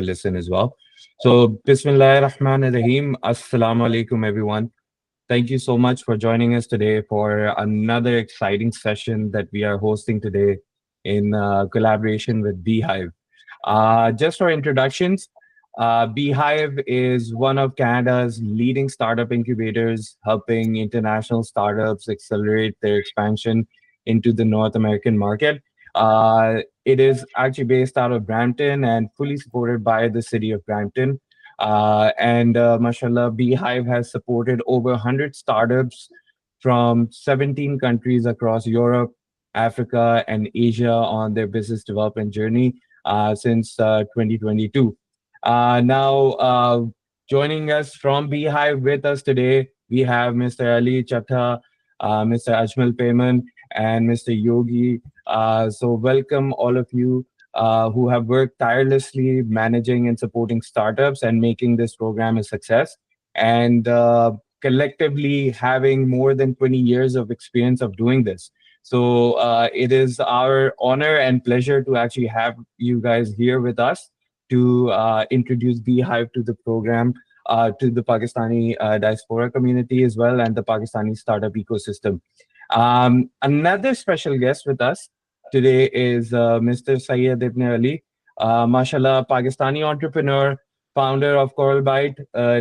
listen as well. So, Bismillahir Rahmanir Rahim. Assalamu alaikum, everyone. Thank you so much for joining us today for another exciting session that we are hosting today in collaboration with BHIVE. Just for introductions, BHIVE is one of Canada's leading startup incubators, helping international startups accelerate their expansion into the North American market. It is actually based out of Brampton and fully supported by the city of Brampton. Mashallah, BHIVE has supported over 100 startups from 17 countries across Europe, Africa, and Asia on their business development journey since 2022. Now, joining us from BHIVE with us today, we have Mr. Ali Chattha, Mr. Ajmal Payman, and Mr. Yogi. So welcome all of you who have worked tirelessly managing and supporting startups and making this program a success. And collectively having more than 20 years of experience of doing this. So it is our honor and pleasure to actually have you guys here with us to introduce BHIVE to the program, to the Pakistani diaspora community as well, and the Pakistani startup ecosystem. Another special guest with us today is Mr. Syed Ibn Ali, mashallah, Pakistani entrepreneur, founder of Coralbyte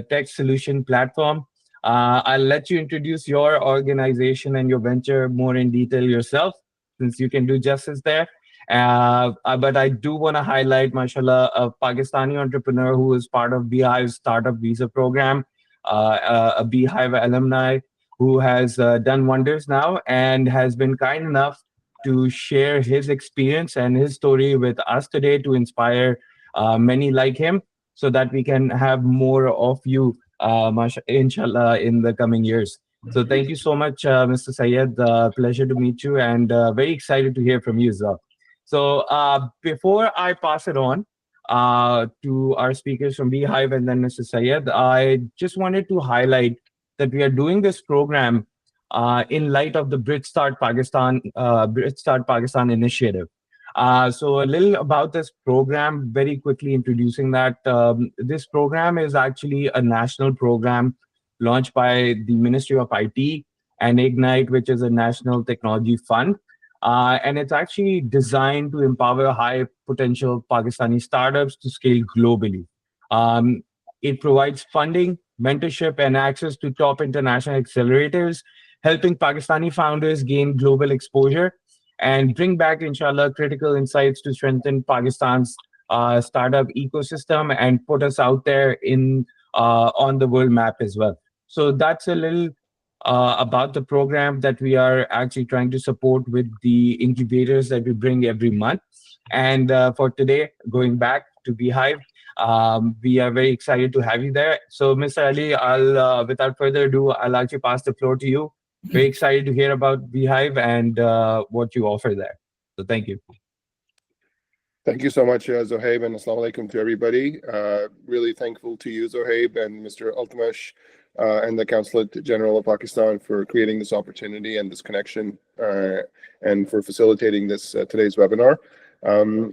tech solution platform. I'll let you introduce your organization and your venture more in detail yourself, since you can do justice there. But I do want to highlight, mashallah, a Pakistani entrepreneur who is part of BHIVE's startup visa program, a BHIVE alumni who has done wonders now and has been kind enough to share his experience and his story with us today to inspire many like him so that we can have more of you, inshallah, in the coming years. So thank you so much, Mr. Syed. Pleasure to meet you and very excited to hear from you as well. So before I pass it on to our speakers from BHIVE and then Mr. Syed, I just wanted to highlight that we are doing this program in light of the Brit Start Pakistan initiative. So a little about this program, very quickly introducing that. This program is actually a national program launched by the Ministry of IT and Ignite, which is a national technology fund. And it's actually designed to empower high potential Pakistani startups to scale globally. Um, it provides funding, mentorship, and access to top international accelerators, helping Pakistani founders gain global exposure and bring back, inshallah, critical insights to strengthen Pakistan's startup ecosystem and put us out there in on the world map as well. So that's a little about the program that we are actually trying to support with the incubators that we bring every month. And for today, going back to BHIVE, we are very excited to have you there. So, Mr. Ali, without further ado, I'll actually pass the floor to you. Very excited to hear about BHIVE and what you offer there. So, thank you. Thank you so much, Zohaib, and assalamu alaikum to everybody. Really thankful to you, Zohaib, and Mr. Altamash, and the Consulate General of Pakistan for creating this opportunity and this connection, and for facilitating this today's webinar.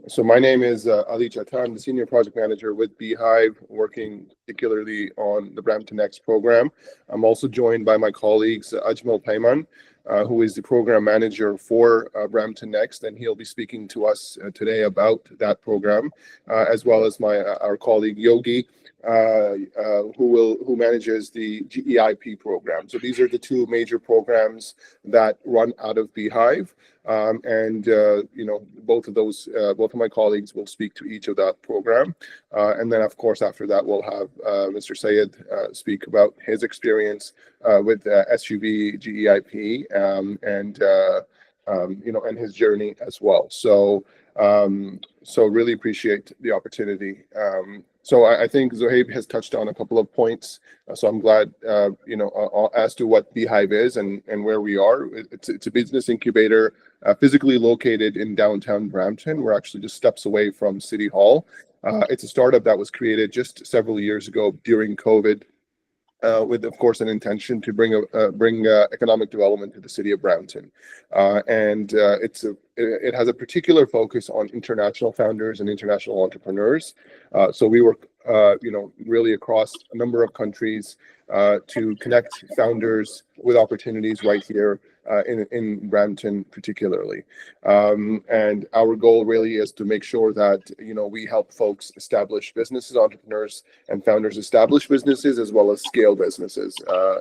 So my name is Ali Chattha. I'm the Senior Project Manager with BHIVE, working particularly on the Brampton Next Program. I'm also joined by my colleagues, Ajmal Payman, who is the Program Manager for Brampton Next, and he'll be speaking to us today about that program, as well as our colleague Yogi, who manages the GEIP program. So these are the two major programs that run out of BHIVE. Both of my colleagues will speak to each of that program. And then, of course, after that, we'll have Mr. Syed speak about his experience with SUV GEIP, and his journey as well. So really appreciate the opportunity. So I think Zohaib has touched on a couple of points. So I'm glad, as to what BHIVE is and where we are. It's a business incubator physically located in downtown Brampton. We're actually just steps away from City Hall. It's a startup that was created just several years ago during COVID. with, of course, an intention to bring economic development to the city of Brampton. And it has a particular focus on international founders and international entrepreneurs. So we work, really across a number of countries to connect founders with opportunities right here in Brampton, particularly. And our goal really is to make sure that, we help folks establish businesses, entrepreneurs and founders establish businesses as well as scale businesses,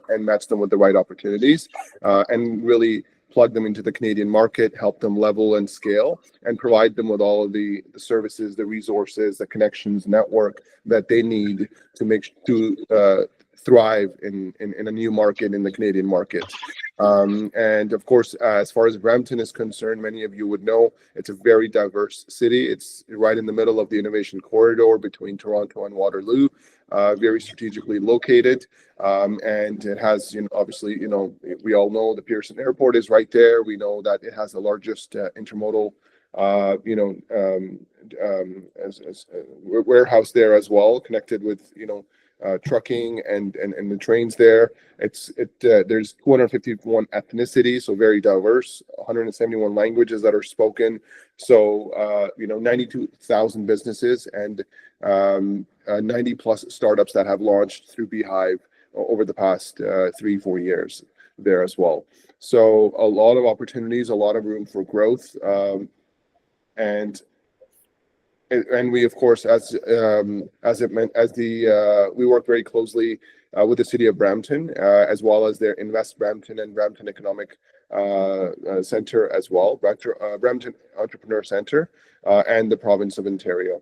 and match them with the right opportunities, and really plug them into the Canadian market, help them level and scale, and provide them with all of the services, the resources, the connections, network that they need to thrive in a new market, in the Canadian market. And of course, as far as Brampton is concerned, many of you would know it's a very diverse city. It's right in the middle of the innovation corridor between Toronto and Waterloo, very strategically located. And it has, obviously, we all know the Pearson Airport is right there. We know that it has the largest intermodal warehouse there as well, connected with trucking and the trains there. There's 251 ethnicities, so very diverse. 171 languages that are spoken. So 92,000 businesses and 90 plus startups that have launched through BHIVE over the past 3-4 years there as well. So a lot of opportunities, a lot of room for growth, and we, of course, we work very closely with the city of Brampton, as well as their Invest Brampton and Brampton Economic Center as well, Brampton Entrepreneur Center, and the province of Ontario.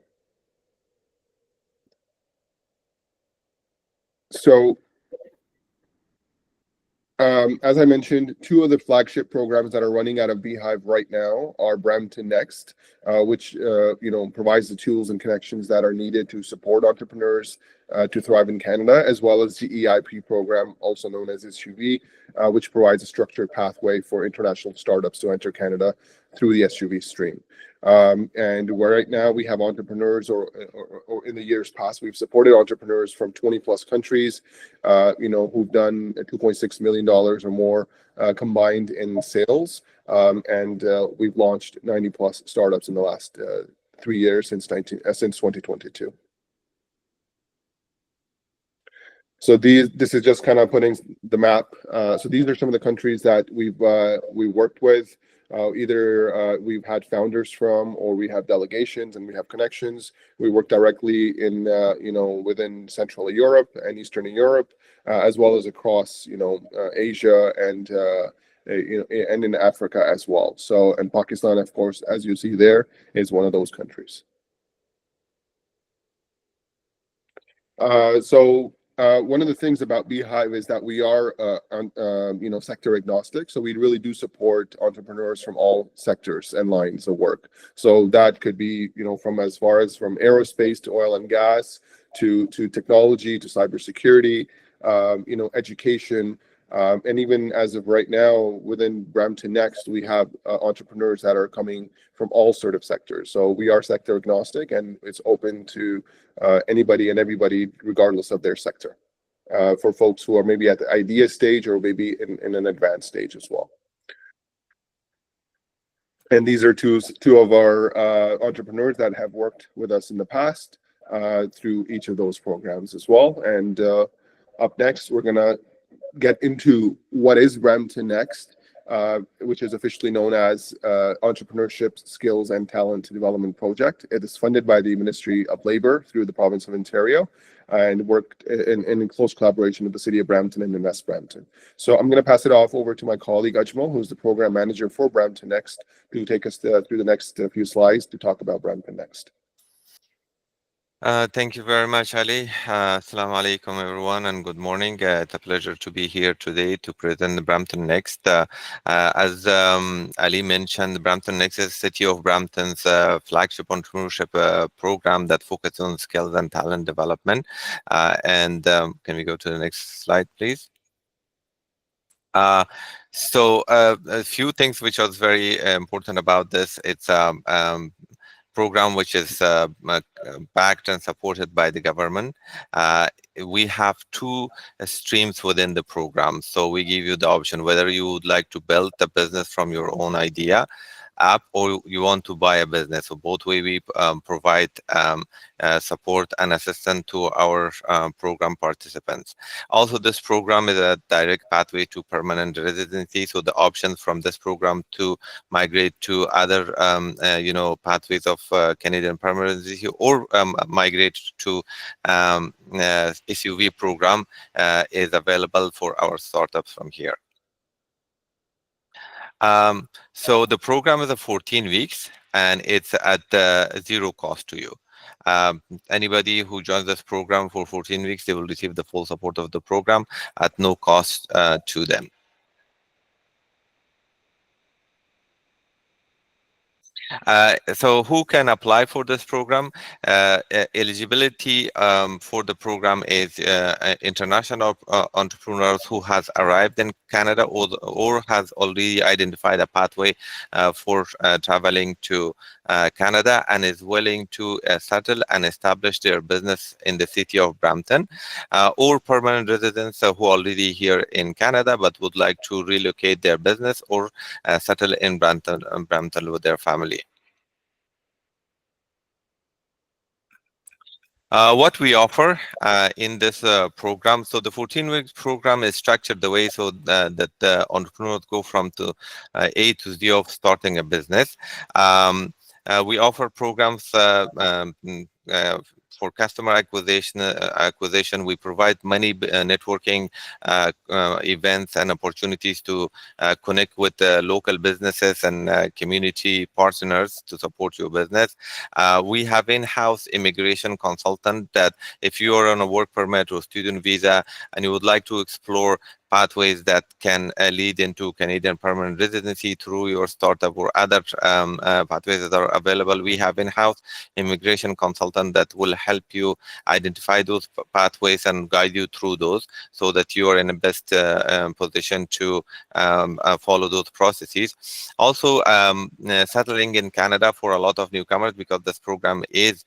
So, as I mentioned, 2 of the flagship programs that are running out of BHIVE right now are Brampton Next, which provides the tools and connections that are needed to support entrepreneurs to thrive in Canada, as well as the EIP program, also known as SUV, which provides a structured pathway for international startups to enter Canada through the SUV stream. And right now we have entrepreneurs, or in the years past, we've supported entrepreneurs from 20 plus countries, who've done $2.6 million or more combined in sales. And we've launched 90 plus startups in the last 3 years since 2022. So this is just kind of putting the map. So these are some of the countries that we worked with. Either we've had founders from, or we have delegations and we have connections. We work directly in, within Central Europe and Eastern Europe, as well as across, Asia and in Africa as well. So, and Pakistan, of course, as you see there, is one of those countries. One of the things about BHIVE is that we are, sector agnostic. So we really do support entrepreneurs from all sectors and lines of work. So that could be, from as far as from aerospace to oil and gas, to technology, to cybersecurity, education. And even as of right now, within Brampton Next, we have entrepreneurs that are coming from all sort of sectors. So we are sector agnostic, and it's open to anybody and everybody, regardless of their sector, for folks who are maybe at the idea stage or maybe in an advanced stage as well. And these are two of our entrepreneurs that have worked with us in the past through each of those programs as well. And up next, we're going to get into what is Brampton Next, which is officially known as Entrepreneurship Skills and Talent Development Project. It is funded by the Ministry of Labour through the province of Ontario, and worked in close collaboration with the City of Brampton and Invest Brampton. So I'm going to pass it off over to my colleague Ajmal, who's the program manager for Brampton Next, to take us through the next few slides to talk about Brampton Next. Thank you very much, Ali. Assalamu alaikum, everyone, and good morning. It's a pleasure to be here today to present the Brampton Next. As Ali mentioned, Brampton Next is City of Brampton's flagship entrepreneurship program that focuses on skills and talent development. Can we go to the next slide, please? So a few things which was very important about this. It's program which is backed and supported by the government. We have two streams within the program. So we give you the option whether you would like to build the business from your own idea app or you want to buy a business. So both way we provide support and assistance to our program participants. Also, this program is a direct pathway to permanent residency. So the options from this program to migrate to other pathways of Canadian permanent residency or migrate to SUV program is available for our startups from here. So the program is a 14 weeks and it's at zero cost to you. Anybody who joins this program for 14 weeks, they will receive the full support of the program at no cost to them. So who can apply for this program? Eligibility for the program is international entrepreneurs who has arrived in Canada or has already identified a pathway for traveling to Canada and is willing to settle and establish their business in the city of Brampton, or permanent residents who are already here in Canada but would like to relocate their business or settle in Brampton with their family. What we offer in this program, so the 14-week program is structured the way so that the entrepreneurs go from A to Z of starting a business. We offer programs for customer acquisition. We provide many networking events and opportunities to connect with local businesses and community partners to support your business. We have in-house immigration consultant that if you are on a work permit or student visa and you would like to explore pathways that can lead into Canadian permanent residency through your startup or other pathways that are available, we have in-house immigration consultant that will help you identify those pathways and guide you through those so that you are in the best position to follow those processes. Also, settling in Canada for a lot of newcomers, because this program is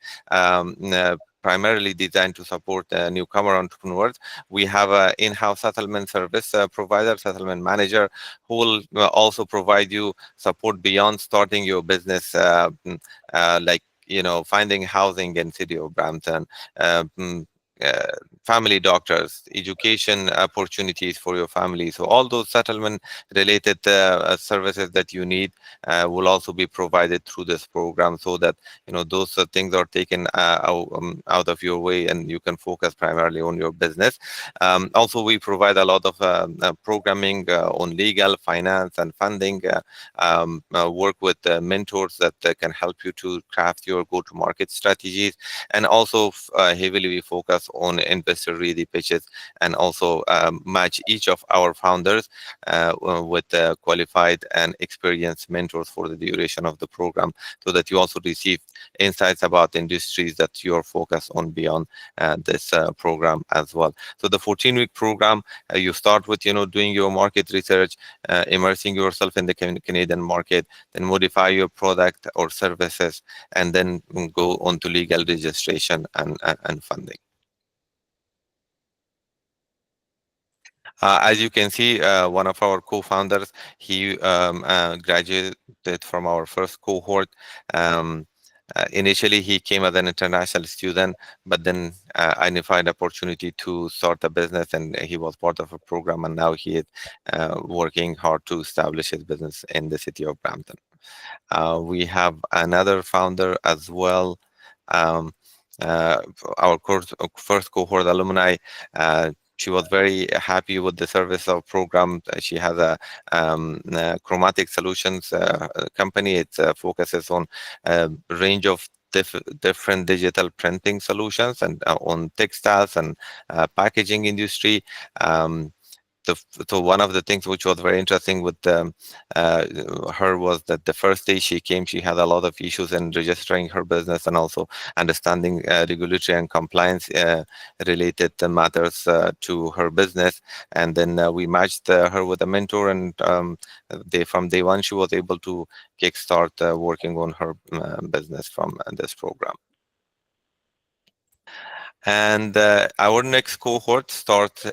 primarily designed to support newcomer entrepreneurs. We have an in-house settlement service provider, settlement manager, who will also provide you support beyond starting your business, like finding housing in city of Brampton, family doctors, education opportunities for your family. So all those settlement related services that you need will also be provided through this program, so that those things are taken out of your way and you can focus primarily on your business. Also, we provide a lot of programming on legal, finance, and funding. Work with mentors that can help you to craft your go-to-market strategies, and also heavily we focus on investor ready pitches, and also match each of our founders with qualified and experienced mentors for the duration of the program, so that you also receive insights about industries that you are focused on beyond this program as well. So the 14-week program, you start with doing your market research, immersing yourself in the Canadian market, then modify your product or services, and then go on to legal registration and funding. As you can see, one of our co-founders, he graduated from our first cohort. Initially, he came as an international student, but then identified opportunity to start a business, and he was part of a program, and now he is working hard to establish his business in the city of Brampton. We have another founder as well. Our first cohort alumni, she was very happy with the service of program. She has a chromatic solutions company. It focuses on a range of different digital printing solutions and on textiles and packaging industry. so one of the things which was very interesting with her was that the first day she came, she had a lot of issues in registering her business and also understanding regulatory and compliance related matters to her business. And then we matched her with a mentor, and from day one, she was able to kickstart working on her business from this program. And our next cohort starts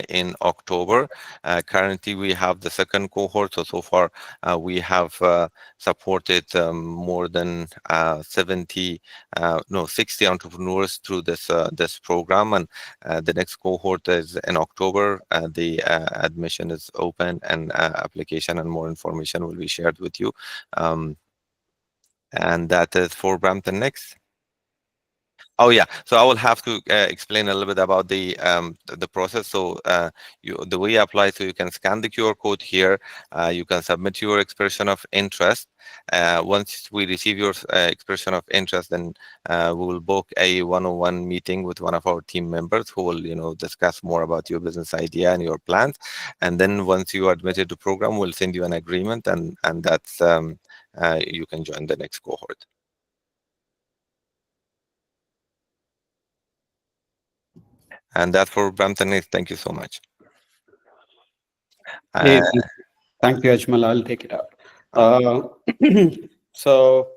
in October. Currently, we have the second cohort. So far, we have supported more than 60 entrepreneurs through this program. And the next cohort is in October. The admission is open, and application and more information will be shared with you. And that is for Brampton Next. Oh yeah, so I will have to explain a little bit about the process. So the way you apply, so you can scan the QR code here. You can submit your expression of interest. Once we receive your expression of interest, then we will book a one-on-one meeting with one of our team members who will, discuss more about your business idea and your plans. And then once you are admitted to program, we'll send you an agreement, and that's you can join the next cohort. And that for Brampton Next. Thank you so much. Hey, thank you, Ajmal. I'll take it up. So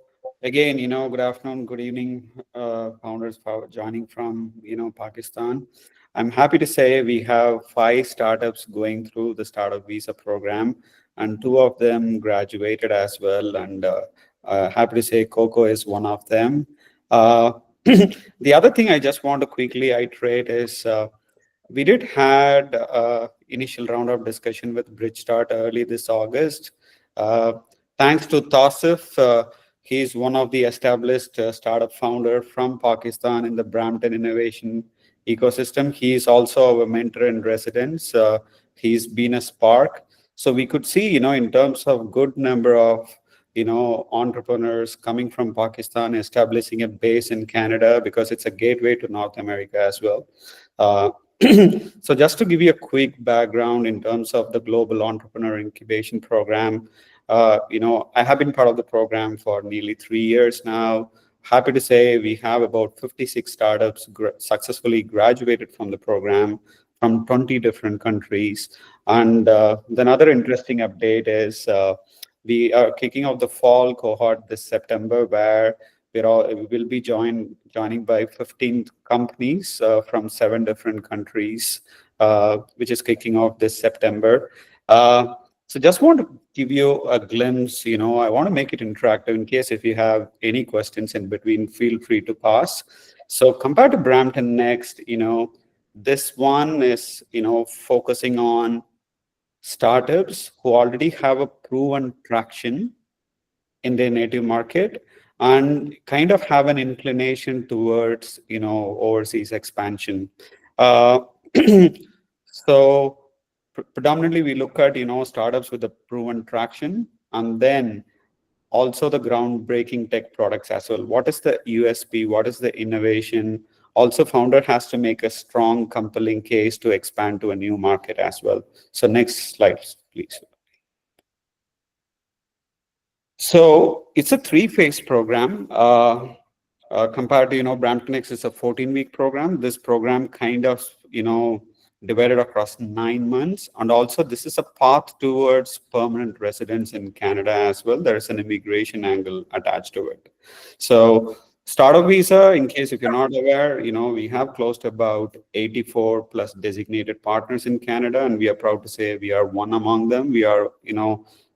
again, good afternoon, good evening, founders for joining from, Pakistan. I'm happy to say we have 5 startups going through the startup visa program, and 2 of them graduated as well. And happy to say Coco is one of them. The other thing I just want to quickly iterate is we did had initial round of discussion with Bridgestart early this August. Thanks to Tausif, he's one of the established startup founder from Pakistan in the Brampton innovation ecosystem. He is also our mentor in residence. He's been a spark. So we could see, in terms of good number of entrepreneurs coming from Pakistan, establishing a base in Canada, because it's a gateway to North America as well. So just to give you a quick background in terms of the Global Entrepreneur Incubation Program, I have been part of the program for nearly 3 years now. Happy to say we have about 56 startups successfully graduated from the program from 20 different countries. And the other interesting update is we are kicking off the fall cohort this September, where we will be joining by 15 companies from 7 different countries, which is kicking off this September. So just want to give you a glimpse, I want to make it interactive in case if you have any questions in between, feel free to pass. So compared to Brampton Next, this one is, focusing on startups who already have a proven traction in their native market and kind of have an inclination towards, overseas expansion. So predominantly we look at, startups with a proven traction, and then also the groundbreaking tech products as well. What is the USP? What is the innovation? Also, founder has to make a strong, compelling case to expand to a new market as well. So next slide, please. So it's a 3-phase program. Compared to, Brampton Next is a 14-week program. This program kind of, divided across 9 months. And also this is a path towards permanent residence in Canada as well. There is an immigration angle attached to it. So startup visa, in case if you're not aware, we have close to about 84 plus designated partners in Canada, and we are proud to say we are one among them. We are,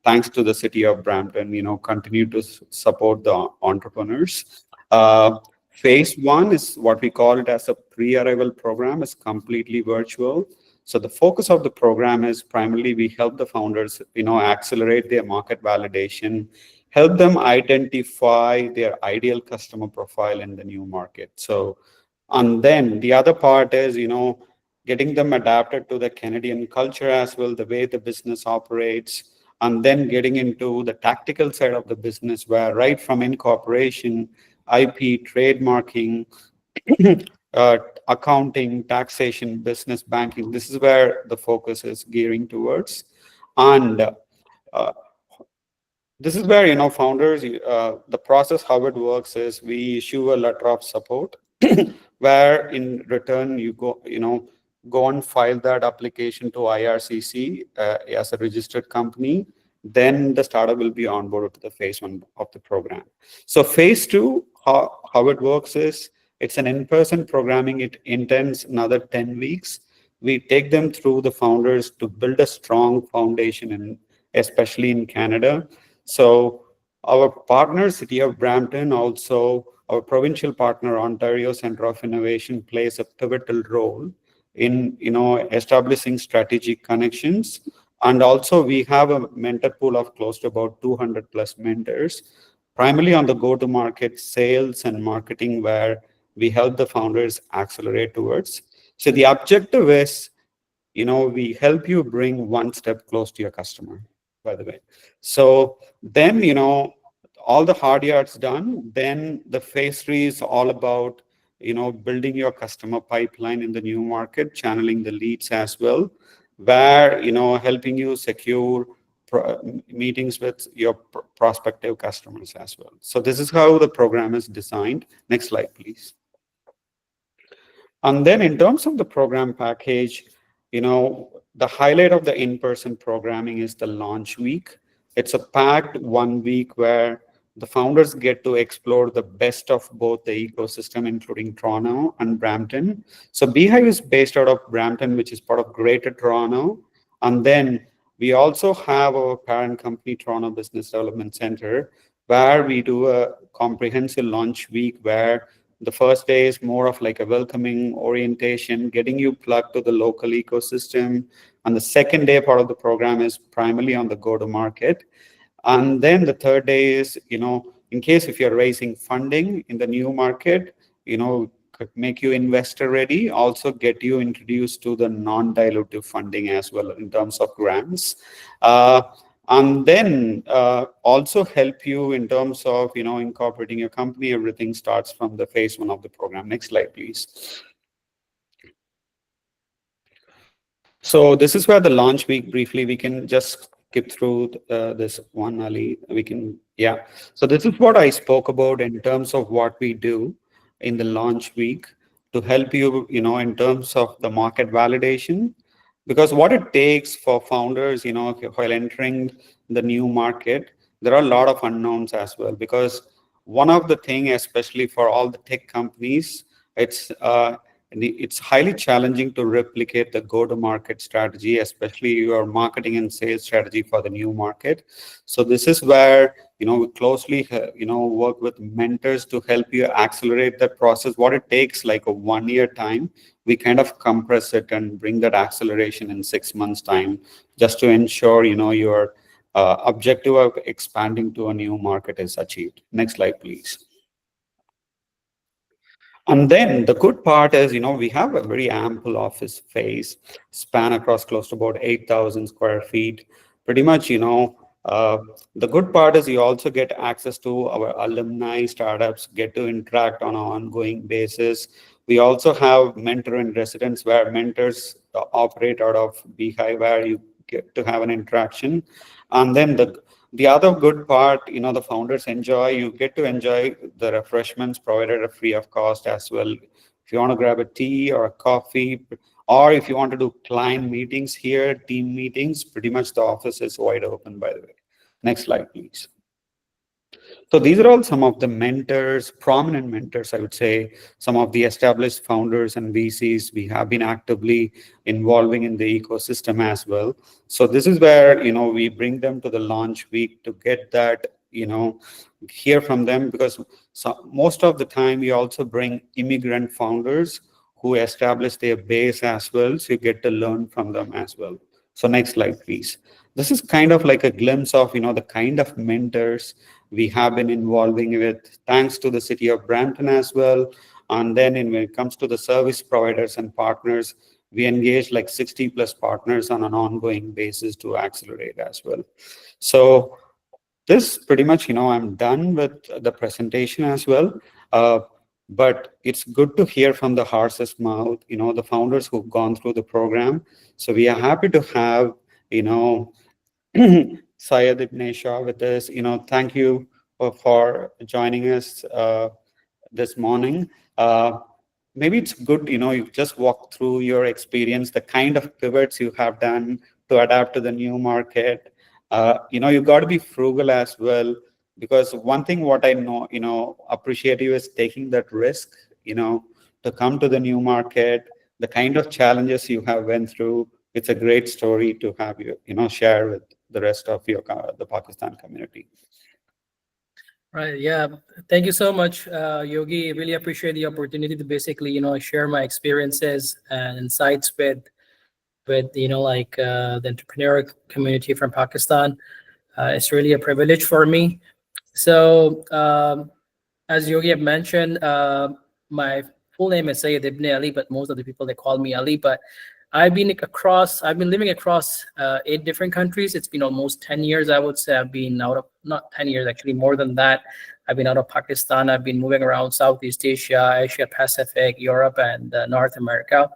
thanks to the city of Brampton, continue to support the entrepreneurs. Phase 1 is what we call it as a pre-arrival program. It's completely virtual. So the focus of the program is primarily we help the founders, accelerate their market validation, help them identify their ideal customer profile in the new market. So, and then the other part is, getting them adapted to the Canadian culture as well, the way the business operates, and then getting into the tactical side of the business, where right from incorporation, IP, trademarking, accounting, taxation, business, banking. This is where the focus is gearing towards. And this is where, founders, the process, how it works is we issue a letter of support where in return you go and file that application to IRCC as a registered company. Then the startup will be onboarded to the phase 1 of the program. So phase 2, how it works is it's an in-person programming. It intends another 10 weeks. We take them through the founders to build a strong foundation, especially in Canada. So our partner, City of Brampton, also our provincial partner, Ontario Centre of Innovation, plays a pivotal role in establishing strategic connections. And also we have a mentor pool of close to about 200 plus mentors, primarily on the go-to-market sales and marketing, where we help the founders accelerate towards. So the objective is, we help you bring one step close to your customer, by the way. So then, all the hard yards done, then the phase 3 is all about, building your customer pipeline in the new market, channeling the leads as well, where, helping you secure meetings with your prospective customers as well. So this is how the program is designed. Next slide, please. And then in terms of the program package, the highlight of the in-person programming is the launch week. It's a packed 1 week where the founders get to explore the best of both the ecosystem, including Toronto and Brampton. So BHIVE is based out of Brampton, which is part of Greater Toronto. And then we also have our parent company, Toronto Business Development Center, where we do a comprehensive launch week where the first day is more of like a welcoming orientation, getting you plugged to the local ecosystem. And the second day part of the program is primarily on the go-to-market. And then the third day is, in case if you're raising funding in the new market, could make you investor ready, also get you introduced to the non-dilutive funding as well in terms of grants. And then also help you in terms of, incorporating your company. Everything starts from the phase 1 of the program. Next slide, please. So this is where the launch week, briefly, we can just skip through this one, Ali. So this is what I spoke about in terms of what we do in the launch week to help you, in terms of the market validation. Because what it takes for founders, while entering the new market, there are a lot of unknowns as well. Because one of the things, especially for all the tech companies, it's highly challenging to replicate the go-to-market strategy, especially your marketing and sales strategy for the new market. So this is where, we closely, work with mentors to help you accelerate that process. What it takes like a 1 year time, we kind of compress it and bring that acceleration in 6 months time, just to ensure, your objective of expanding to a new market is achieved. Next slide, please. And then the good part is, we have a very ample office space, span across close to about 8,000 square feet. Pretty much, the good part is you also get access to our alumni startups, get to interact on an ongoing basis. We also have mentor in residence where mentors operate out of BHIVE, where you get to have an interaction. And then the other good part, the founders enjoy, you get to enjoy the refreshments provided free of cost as well. If you want to grab a tea or a coffee, or if you want to do client meetings here, team meetings, pretty much the office is wide open, by the way. Next slide, please. So these are all some of the mentors, prominent mentors, I would say, some of the established founders and VCs we have been actively involving in the ecosystem as well. So this is where, we bring them to the launch week to get that, hear from them, because most of the time we also bring immigrant founders who establish their base as well. So you get to learn from them as well. So next slide, please. This is kind of like a glimpse of, the kind of mentors we have been involving with, thanks to the City of Brampton as well. And then when it comes to the service providers and partners, we engage like 60 plus partners on an ongoing basis to accelerate as well. So this pretty much, I'm done with the presentation as well. but it's good to hear from the horse's mouth, the founders who've gone through the program. So we are happy to have, Syed Ibn Shah with us. Thank you for joining us this morning. Maybe it's good, you just walk through your experience, the kind of pivots you have done to adapt to the new market. You got to be frugal as well, because one thing what I know, appreciate you is taking that risk, to come to the new market, the kind of challenges you have went through. It's a great story to have you, share with the rest of the Pakistan community. Right. Yeah. Thank you so much, Yogi. Really appreciate the opportunity to basically, share my experiences and insights with the entrepreneurial community from Pakistan. It's really a privilege for me. So, as Yogi have mentioned, my full name is Syed Ibn Ali, but most of the people, they call me Ali. But I've been living across 8 different countries. It's been almost 10 years, I would say. I've been out of, not 10 years, actually more than that. I've been out of Pakistan. I've been moving around Southeast Asia, Asia Pacific, Europe, and North America.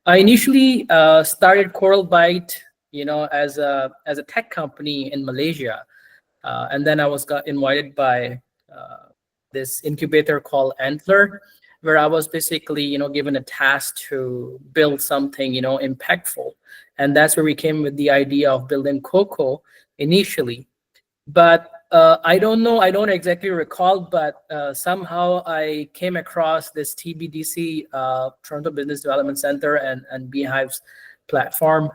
I initially started Coral Byte, as a tech company in Malaysia. And then I got invited by this incubator called Antler, where I was basically, given a task to build something, impactful. And that's where we came with the idea of building Coco initially. But I don't exactly recall, but somehow I came across this TBDC, Toronto Business Development Center, and BHIVE's platform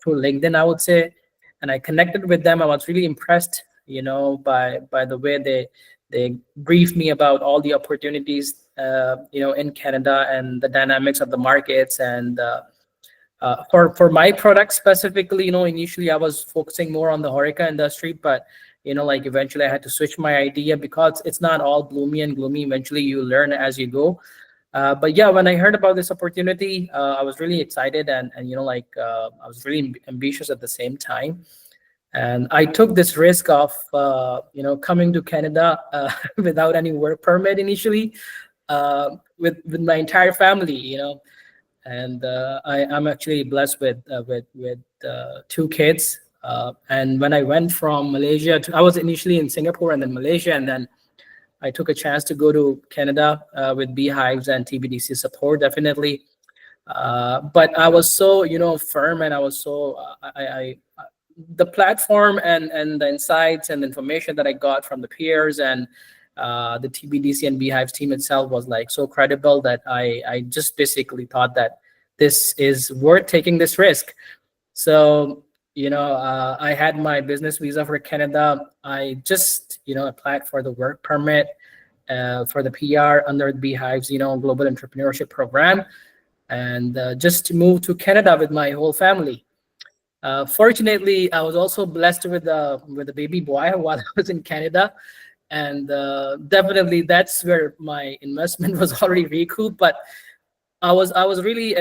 through LinkedIn, I would say. And I connected with them. I was really impressed, by the way they briefed me about all the opportunities, in Canada and the dynamics of the markets. And for my product specifically, initially I was focusing more on the HoReCa industry, but eventually I had to switch my idea because it's not all gloomy and gloomy. Eventually you learn as you go. But yeah, when I heard about this opportunity, I was really excited and I was really ambitious at the same time. And I took this risk of, coming to Canada without any work permit initially, with my entire family, And I'm actually blessed with 2 kids. And when I went from Malaysia I was initially in Singapore and then Malaysia, and then I took a chance to go to Canada with BHIVE's and TBDC support, definitely. But I was so, firm, and I was so, the platform and the insights and information that I got from the peers and the TBDC and BHIVE's team itself was like so credible that I just basically thought that this is worth taking this risk. So, I had my business visa for Canada. I just, applied for the work permit for the PR under BHIVE's, Global Entrepreneurship Program, and just to move to Canada with my whole family. Fortunately, I was also blessed with a baby boy while I was in Canada, and definitely that's where my investment was already recouped. But I was really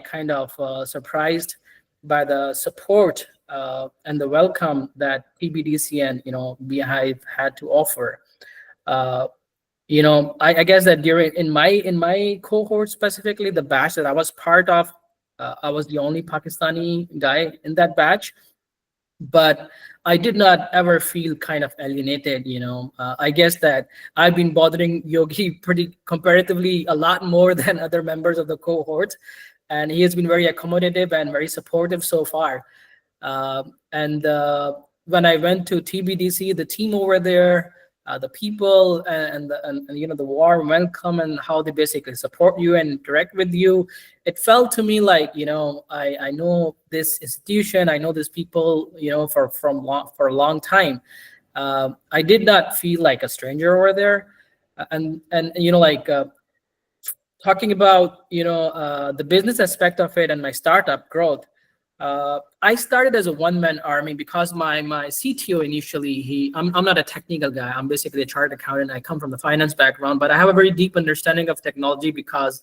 kind of surprised by the support and the welcome that TBDC and BHIVE had to offer. I guess that in my cohort, specifically the batch that I was part of, I was the only Pakistani guy in that batch, but I did not ever feel kind of alienated. I guess that I've been bothering Yogi pretty comparatively a lot more than other members of the cohort, and he has been very accommodative and very supportive so far. And when I went to TBDC, the team over there, the people and the warm welcome and how they basically support you and interact with you, it felt to me like I know this institution, I know these people for a long time. I did not feel like a stranger over there, and talking about the business aspect of it and my startup growth. I started as a one-man army because my CTO initially, I'm not a technical guy. I'm basically a chartered accountant. I come from the finance background, but I have a very deep understanding of technology because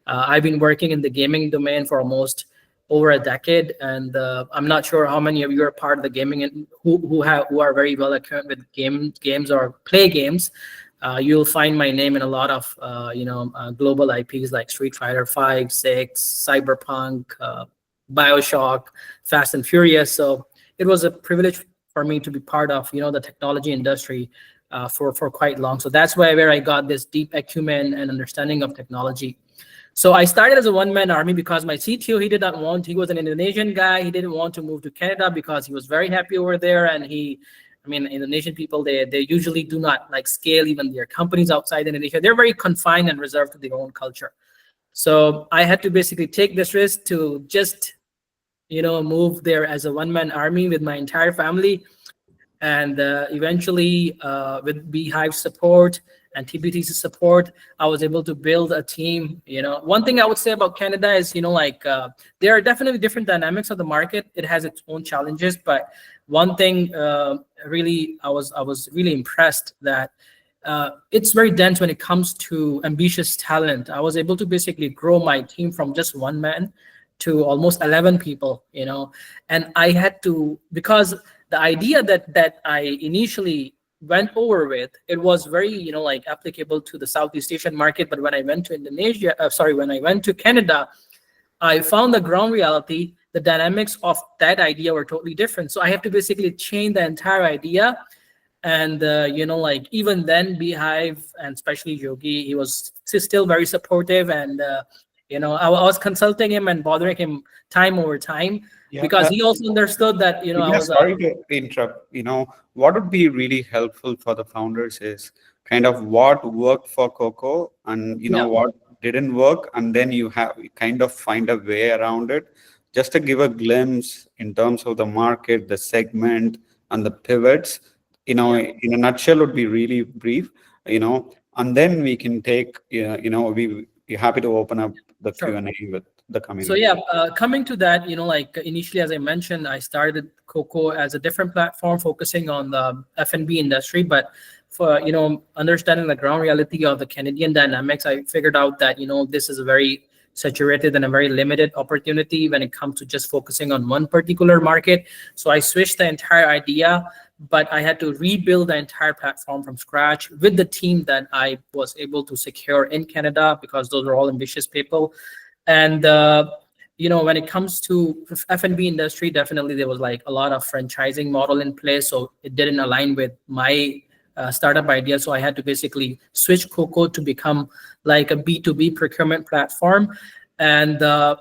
I've been working in the gaming domain for almost over a decade, and I'm not sure how many of you are part of the gaming and who are very well acquainted with games or play games. you'll find my name in a lot of global IPs like Street Fighter 5, 6, Cyberpunk, Bioshock, Fast and Furious. So it was a privilege for me to be part of the technology industry for quite long. So that's where I got this deep acumen and understanding of technology. So I started as a one-man army because my CTO, he was an Indonesian guy. He didn't want to move to Canada because he was very happy over there. And Indonesian people, they usually do not like scale even their companies outside Indonesia. They're very confined and reserved to their own culture. So I had to basically take this risk to just, move there as a one-man army with my entire family. And eventually, with BHIVE support and TBTC support, I was able to build a team. One thing I would say about Canada is, there are definitely different dynamics of the market. It has its own challenges, but one thing really, I was really impressed that it's very dense when it comes to ambitious talent. I was able to basically grow my team from just one man to almost 11 people, and I had to, because the idea that I initially went over with, it was very, applicable to the Southeast Asian market. But when I went to when I went to Canada, I found the ground reality, the dynamics of that idea were totally different. So I have to basically change the entire idea. And, even then, BHIVE, and especially Yogi, he was still very supportive. And, I was consulting him and bothering him time over time, because he also understood that, I was sorry to interrupt. What would be really helpful for the founders is kind of what worked for Coco and, what didn't work. And then you kind of find a way around it, just to give a glimpse in terms of the market, the segment, and the pivots. In a nutshell, would be really brief, and then we can take, we're happy to open up the Q&A with the community. So coming to that, initially, as I mentioned, I started Coco as a different platform focusing on the F&B industry, but for, understanding the ground reality of the Canadian dynamics, I figured out that, this is a very saturated and a very limited opportunity when it comes to just focusing on one particular market. So I switched the entire idea, but I had to rebuild the entire platform from scratch with the team that I was able to secure in Canada, because those are all ambitious people. And, when it comes to F&B industry, definitely there was like a lot of franchising model in place. So it didn't align with my startup idea. So I had to basically switch Coco to become like a B2B procurement platform. And, I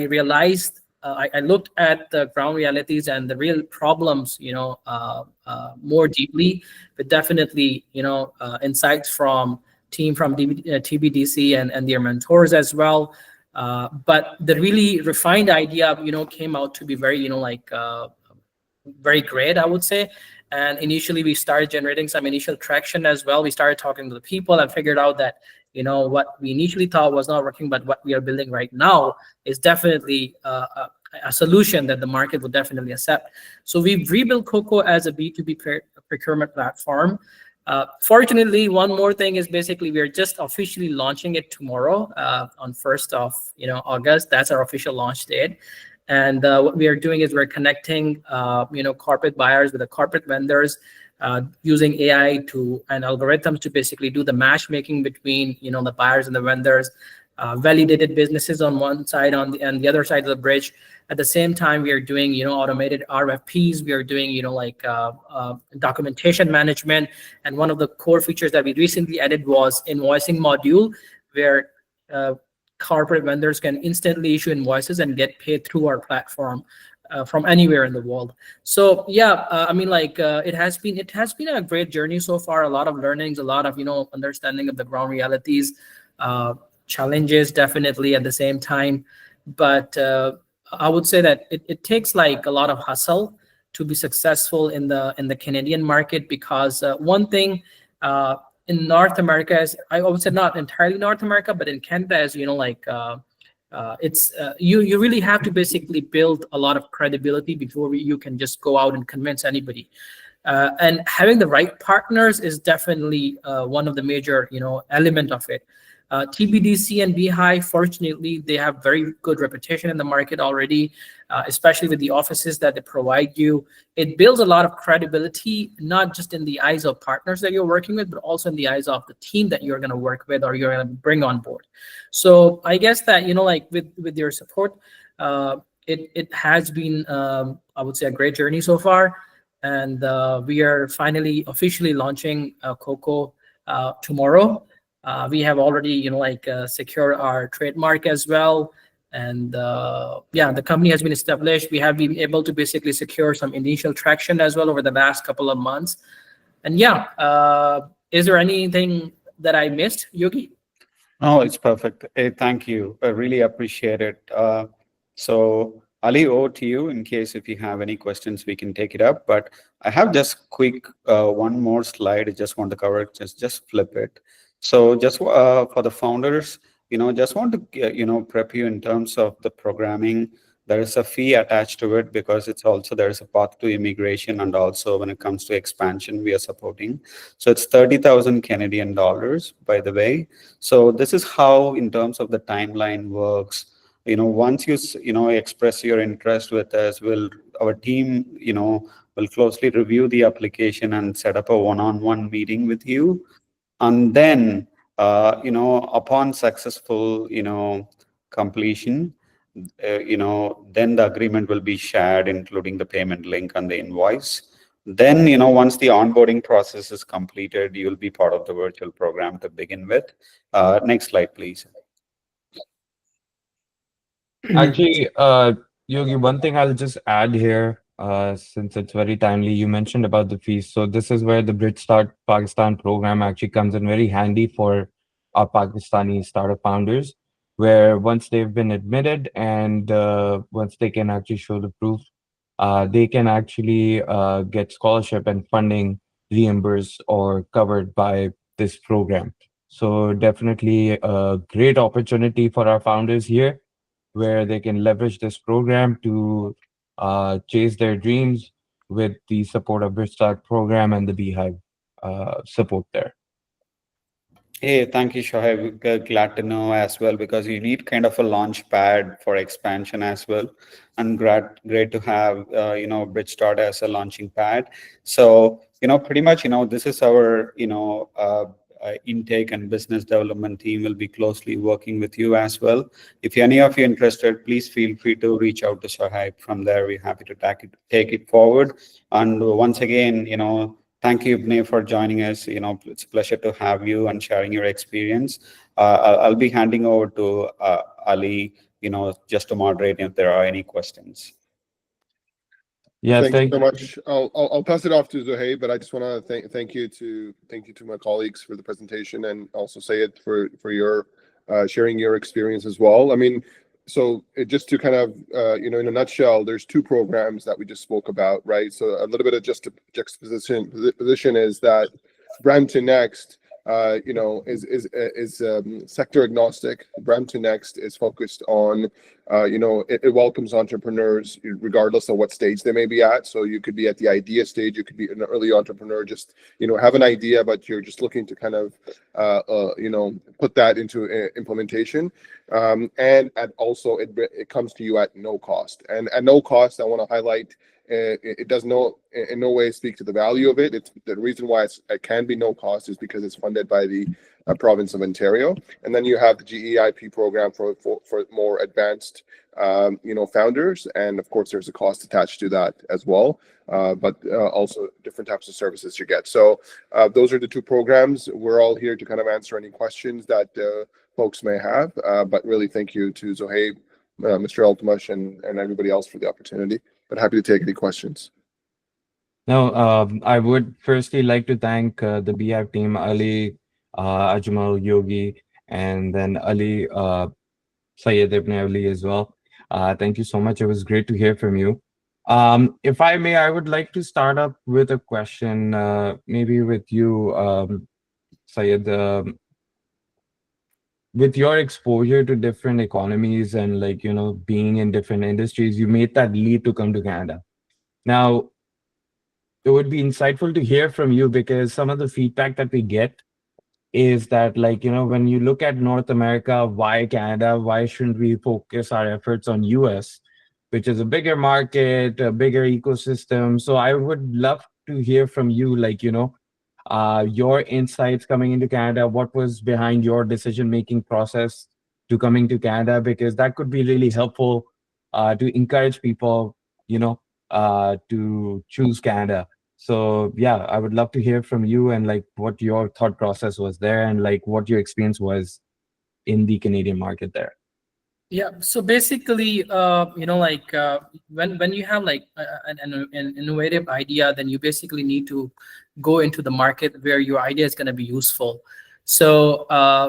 realized, I looked at the ground realities and the real problems, more deeply, but definitely, insights from team from TBDC and their mentors as well. But the really refined idea, came out to be very, very great, I would say. And initially, we started generating some initial traction as well. We started talking to the people and figured out that, what we initially thought was not working, but what we are building right now is definitely a solution that the market would definitely accept. So we've rebuilt Coco as a B2B procurement platform. Fortunately, one more thing is basically we're just officially launching it tomorrow on 1st of August. That's our official launch date. And what we are doing is we're connecting corporate buyers with the corporate vendors, using AI and algorithms to basically do the matchmaking between the buyers and the vendors, validated businesses on one side, and the other side of the bridge. At the same time, we are doing automated RFPs. We are doing documentation management, and one of the core features that we recently added was invoicing module, where corporate vendors can instantly issue invoices and get paid through our platform from anywhere in the world. So it has been a great journey so far. A lot of learnings, a lot of understanding of the ground realities, challenges definitely at the same time. But I would say that it takes like a lot of hustle to be successful in the Canadian market, because one thing in North America is, I would say not entirely North America, but in Canada, as it's you really have to basically build a lot of credibility before you can just go out and convince anybody. And having the right partners is definitely one of the major element of it. TBDC and BHIVE, fortunately, they have very good reputation in the market already, especially with the offices that they provide you. It builds a lot of credibility, not just in the eyes of partners that you're working with, but also in the eyes of the team that you're going to work with or you're going to bring on board. So I guess that, like with your support, it has been, I would say, a great journey so far. And we are finally officially launching Coco tomorrow. We have already, secured our trademark as well. And yeah, the company has been established. We have been able to basically secure some initial traction as well over the last couple of months. And yeah, is there anything that I missed, Yogi? No, it's perfect. Hey, thank you. I really appreciate it. So Ali, over to you. In case if you have any questions, we can take it up. But I have just quick one more slide. I just want to cover it. Just flip it. So just for the founders, just want to prep you in terms of the programming. There is a fee attached to it because it's also there is a path to immigration, and also when it comes to expansion, we are supporting. So it's 30,000 Canadian dollars, by the way. So this is how, in terms of the timeline works. Once you express your interest with us, our team will closely review the application and set up a one-on-one meeting with you. And then upon successful completion, then the agreement will be shared, including the payment link and the invoice. Then once the onboarding process is completed, you will be part of the virtual program to begin with. Next slide, please. Actually, Yogi, one thing I'll just add here, since it's very timely, you mentioned about the fees. So this is where the Bridge Start Pakistan program actually comes in very handy for our Pakistani startup founders, where once they've been admitted and once they can actually show the proof, they can actually get scholarship and funding reimbursed or covered by this program. So definitely a great opportunity for our founders here, where they can leverage this program to chase their dreams with the support of Bridgestart program and the BHIVE support there. Hey, thank you, Shoaib. Glad to know as well, because you need kind of a launch pad for expansion as well. And great to have, Bridgestart as a launching pad. So, pretty much, this is our, intake and business development team will be closely working with you as well. If any of you interested, please feel free to reach out to Shoaib. From there, we're happy to take it forward. And once again, thank you, Ibne, for joining us. It's a pleasure to have you and sharing your experience. I'll be handing over to Ali, just to moderate if there are any questions. Yeah, thank you so much. I'll pass it off to Zohaib, but I just want to thank you to my colleagues for the presentation, and also Sayed for your sharing your experience as well. I mean, so just to kind of in a nutshell, there's two programs that we just spoke about, right? So a little bit of just a juxtaposition is that Brampton Next is sector agnostic. Brampton Next is focused on, it welcomes entrepreneurs regardless of what stage they may be at. So you could be at the idea stage, you could be an early entrepreneur, just have an idea, but you're just looking to kind of put that into implementation. And also it comes to you at no cost. And at no cost, I want to highlight, it does in no way speak to the value of it. It's the reason why it can be no cost is because it's funded by the province of Ontario. And then you have the GEIP program for more advanced founders, and of course there's a cost attached to that as well, but also different types of services you get. So those are the two programs. We're all here to kind of answer any questions that folks may have, but really thank you to Zohaib, Mr. Altamash, and everybody else for the opportunity. But happy to take any questions. Now, I would firstly like to thank the BHIVE team, Ali, Ajmal, Yogi, and then Ali, Syed Ibn Ali as well. Thank you so much. It was great to hear from you. If I may, I would like to start up with a question, maybe with you, Syed. With your exposure to different economies and being in different industries, you made that leap to come to Canada. Now, it would be insightful to hear from you, because some of the feedback that we get is that, like, when you look at North America, why Canada? Why shouldn't we focus our efforts on US, which is a bigger market, a bigger ecosystem? So I would love to hear from you, like, your insights coming into Canada. What was behind your decision-making process to coming to Canada? Because that could be really helpful to encourage people, to choose Canada. So yeah, I would love to hear from you and like what your thought process was there and like what your experience was in the Canadian market there. Yeah, so basically, when you have like an innovative idea, then you basically need to go into the market where your idea is going to be useful. So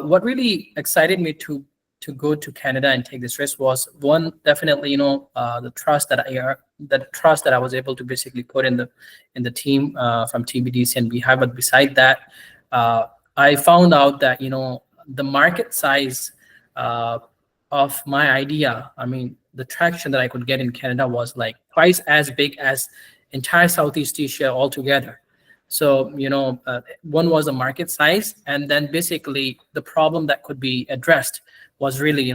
what really excited me to go to Canada and take this risk was, one, definitely, the trust that I was able to basically put in the team from TBDC and BHIVE. But beside that, I found out that the market size of my idea, I mean, the traction that I could get in Canada was like twice as big as entire Southeast Asia altogether. So, one was the market size, and then basically the problem that could be addressed was really,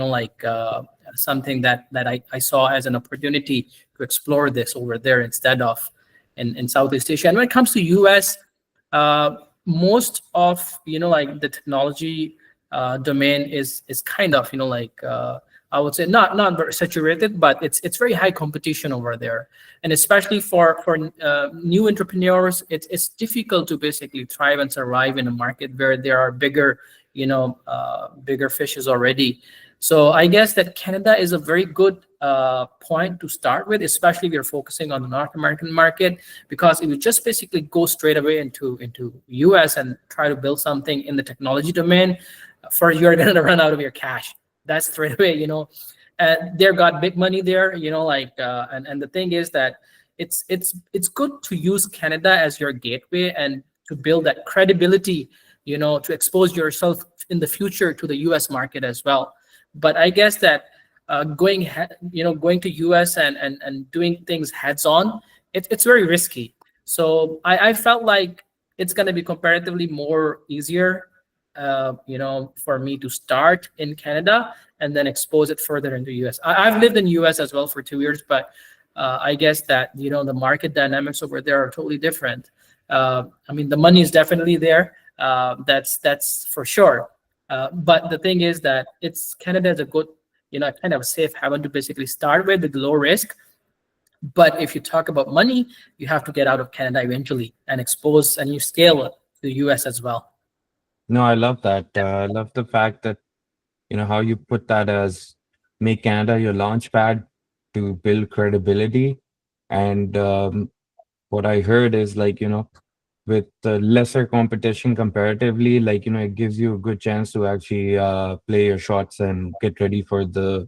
something that I saw as an opportunity to explore this over there instead of in Southeast Asia. And when it comes to US, most of, the technology domain is kind of I would say not very saturated, but it's very high competition over there, and especially for new entrepreneurs, it's difficult to basically thrive and survive in a market where there are bigger bigger fishes already. So I guess that Canada is a very good point to start with, especially if you're focusing on the North American market, because if you just basically go straight away into US and try to build something in the technology domain, first you're going to run out of your cash. That's straight away, they've got big money there, and the thing is that it's good to use Canada as your gateway and to build that credibility, to expose yourself in the future to the US market as well. But I guess that going to US and doing things heads on, it's very risky. So I felt like it's going to be comparatively more easier for me to start in Canada and then expose it further into US. I've lived in US as well for 2 years, but I guess that the market dynamics over there are totally different. I mean, the money is definitely there. That's for sure. But the thing is that Canada is a good, kind of a safe haven to basically start with low risk. But if you talk about money, you have to get out of Canada eventually and expose and you scale it to the US as well. No, I love that. I love the fact that, how you put that as make Canada your launch pad to build credibility. And what I heard is like, with lesser competition comparatively, like, it gives you a good chance to actually play your shots and get ready for the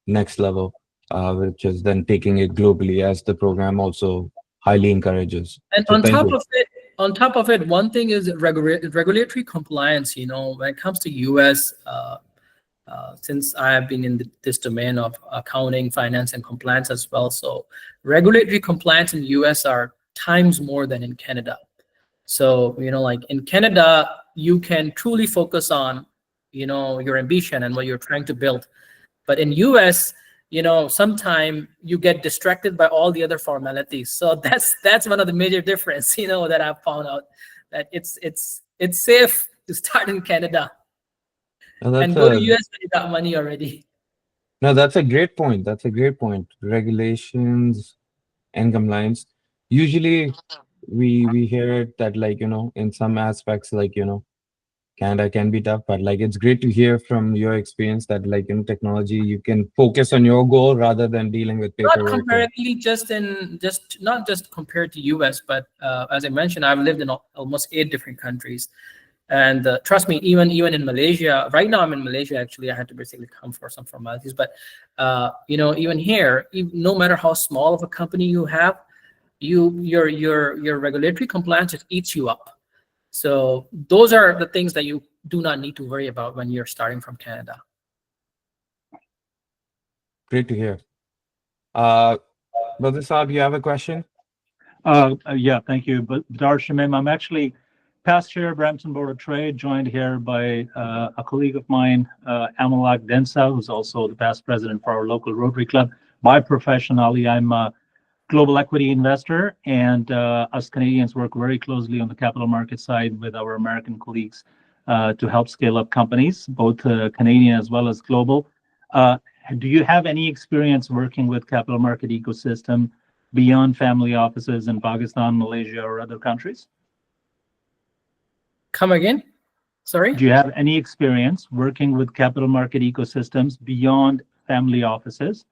next level, which is then taking it globally, as the program also highly encourages. And So on thank top you. of it, one thing is regulatory compliance. When it comes to US, since I have been in this domain of accounting, finance, and compliance as well, so regulatory compliance in US are times more than in Canada. So like in Canada, you can truly focus on your ambition and what you're trying to build, but in US, sometimes you get distracted by all the other formalities. So that's one of the major difference, that I've found out, that it's safe to start in Canada No, and go to US when you got money already. no, that's a great point. That's a great point. Regulations and compliance. Usually we hear it that, like, in some aspects, like, Canada can be tough, but like it's great to hear from your experience that, like, in technology you can focus on your goal rather than dealing with Not paperwork. comparatively, not just compared to US, but as I mentioned, I've lived in almost 8 different countries, and trust me, even in Malaysia, right now I'm in Malaysia. Actually, I had to basically come for some formalities, but even here, no matter how small of a company you have, your regulatory compliance just eats you up. So those are the things that you do not need to worry about when you're starting from Canada. Great to hear. Brother Saab, you have a question? Yeah, thank you. But Darshamim, I'm actually past chair, Brampton Board of Trade, joined here by a colleague of mine, Amalak Densa, who's also the past president for our local Rotary Club. By profession, Ali, I'm a global equity investor, and us Canadians work very closely on the capital market side with our American colleagues to help scale up companies, both Canadian as well as global. Do you have any experience working with capital market ecosystem beyond family offices in Pakistan, Malaysia, or other countries? Come again? Sorry? Do you have any experience working with capital market ecosystems beyond family offices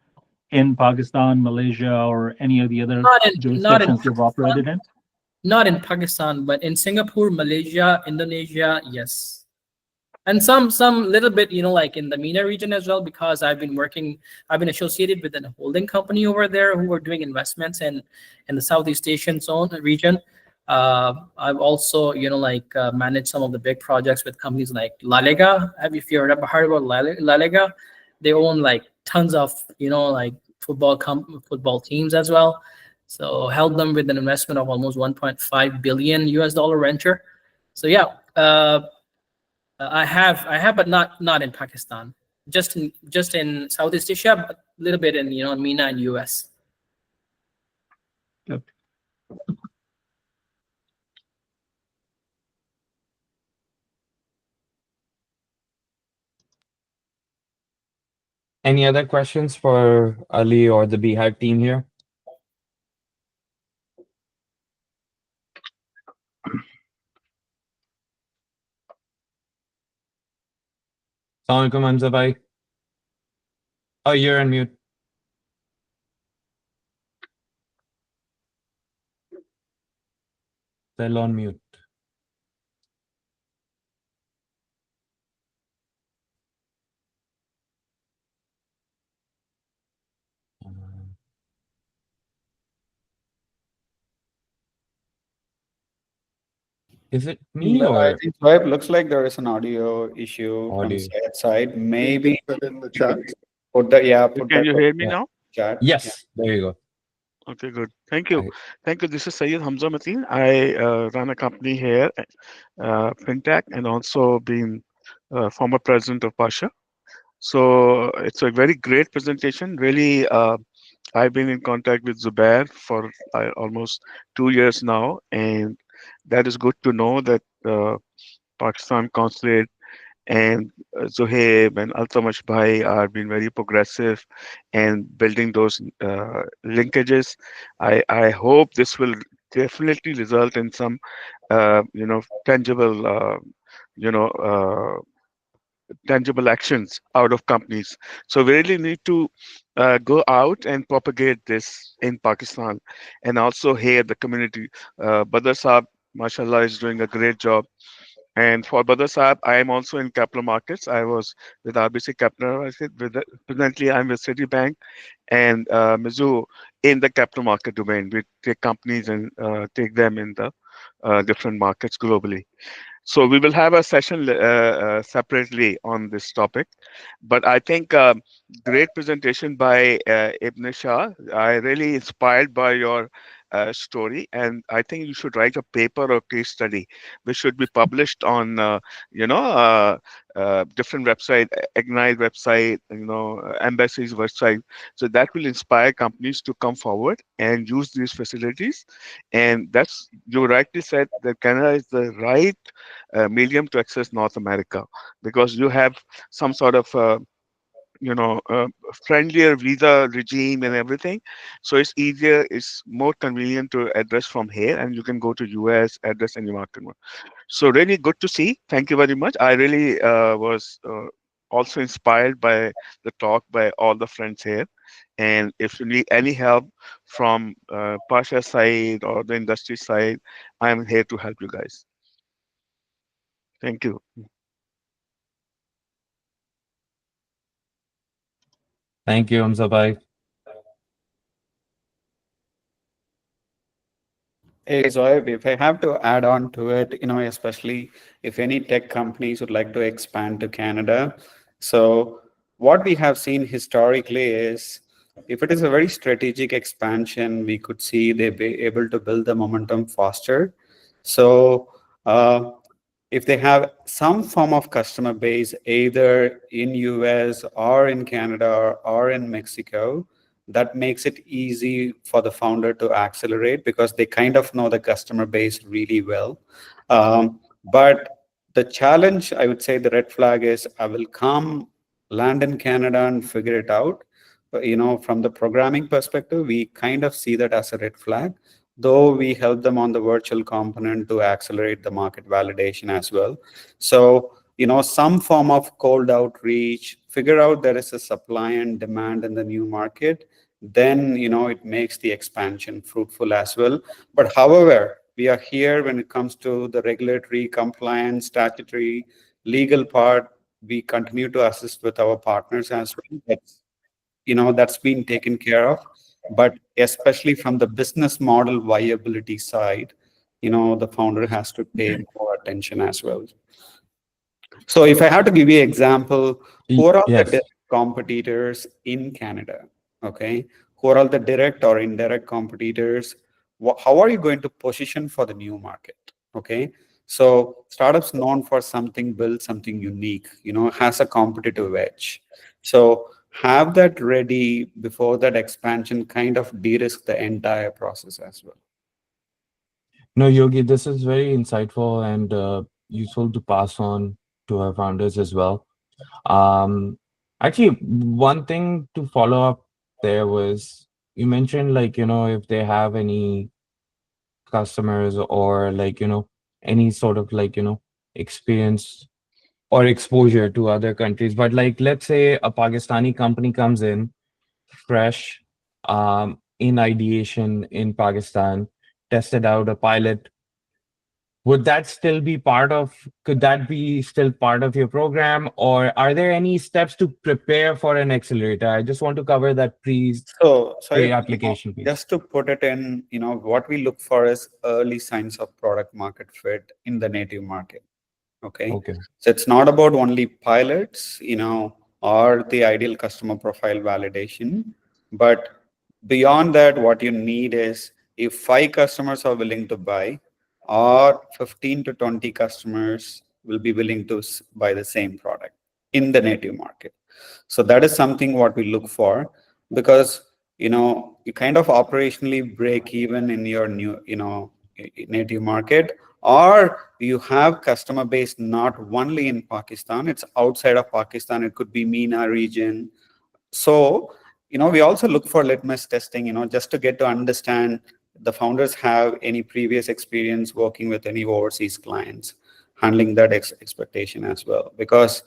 in Pakistan, Malaysia, or any of the other jurisdictions you've operated in? Not in Pakistan, but in Singapore, Malaysia, Indonesia, yes. And some little bit, like in the MENA region as well, because I've been associated with a holding company over there who are doing investments in the Southeast Asian zone region. I've also, managed some of the big projects with companies like La Liga. If you've ever heard about La Liga, they own like tons of, football teams as well. So helped them with an investment of almost 1.5 billion US dollar venture. So yeah, I have, but not in Pakistan. Just in Southeast Asia, but a little bit in MENA and US. Good. Any other questions for Ali or the BHIVE team here? Assalamu alaikum, Hamza bhai. Oh, you're on mute. Still on mute. Is it me I or think so. It looks like there is an audio issue from audio? Syed's side. Maybe Put it in the chat. put that. Yeah, put Can that you hear me Yeah. now? chat. Yes, there you go. Okay, good. Thank you. Right. Thank you. This is Syed Hamza Mateen. I run a company here, FinTech, and also been former president of Pasha. So it's a very great presentation. Really, I've been in contact with Zubair for almost 2 years now, and that is good to know that Pakistan Consulate and Zohaib and Altamash Bhai are being very progressive and building those linkages. I hope this will definitely result in some, tangible, tangible actions out of companies. So we really need to go out and propagate this in Pakistan, and also here the community. Badr Saab, mashallah, is doing a great job. And for Badr Saab, I am also in capital markets. I was with RBC Capital Markets. Presently, I'm with Citibank and Mizzou in the capital market domain. We take companies and take them in the different markets globally. So we will have a session separately on this topic. But I think great presentation by Ibn Shah. I really inspired by your story, and I think you should write a paper or case study, which should be published on, different website, Ignite website, Embassy's website. So that will inspire companies to come forward and use these facilities. And that's, you rightly said that Canada is the right medium to access North America, because you have some sort of friendlier visa regime and everything. So it's easier, it's more convenient to address from here, and you can go to US, address any market. So really good to see. Thank you very much. I really was also inspired by the talk by all the friends here. And if you need any help from Pasha side or the industry side, I'm here to help you guys. Thank you. Thank you, Hamza bhai. Hey, Zoeb, if I have to add on to it, especially if any tech companies would like to expand to Canada. So what we have seen historically is, if it is a very strategic expansion, we could see they be able to build the momentum faster. So If they have some form of customer base, either in US or in Canada or in Mexico, that makes it easy for the founder to accelerate because they kind of know the customer base really well. But the challenge, I would say the red flag is I will come land in Canada and figure it out. But, from the programming perspective, we kind of see that as a red flag, though we help them on the virtual component to accelerate the market validation as well. So, some form of cold outreach, figure out there is a supply and demand in the new market, then, it makes the expansion fruitful as well. But however, we are here when it comes to the regulatory compliance, statutory, legal part. We continue to assist with our partners as well. That's been taken care of. But especially from the business model viability side, the founder has to pay more attention as well. So if I have to give you an example, who are all the Yes. direct competitors in Canada? Okay. Who are all the direct or indirect competitors? How are you going to position for the new market? Okay. So startups known for something, build something unique, has a competitive edge. So have that ready before that expansion kind of de-risk the entire process as well. No, Yogi, this is very insightful and useful to pass on to our founders as well. Um, Actually, one thing to follow up there was you mentioned if they have any customers or any sort of experience or exposure to other countries. But let's say a Pakistani company comes in fresh, in ideation in Pakistan, tested out a pilot. Would that still be could that be still part of your program, or are there any steps to prepare for an accelerator? I just want to cover that So, pre-application piece. just to put it in, what we look for is early signs of product market fit in the native market. Okay. Okay. So it's not about only pilots, or the ideal customer profile validation, but beyond that, what you need is if 5 customers are willing to buy, or 15 to 20 customers will be willing to buy the same product in the native market. So that is something what we look for, because you kind of operationally break even in your new native market, or you have customer base not only in Pakistan, it's outside of Pakistan, it could be MENA region. So we also look for litmus testing, just to get to understand the founders have any previous experience working with any overseas clients, handling that expectation as well, because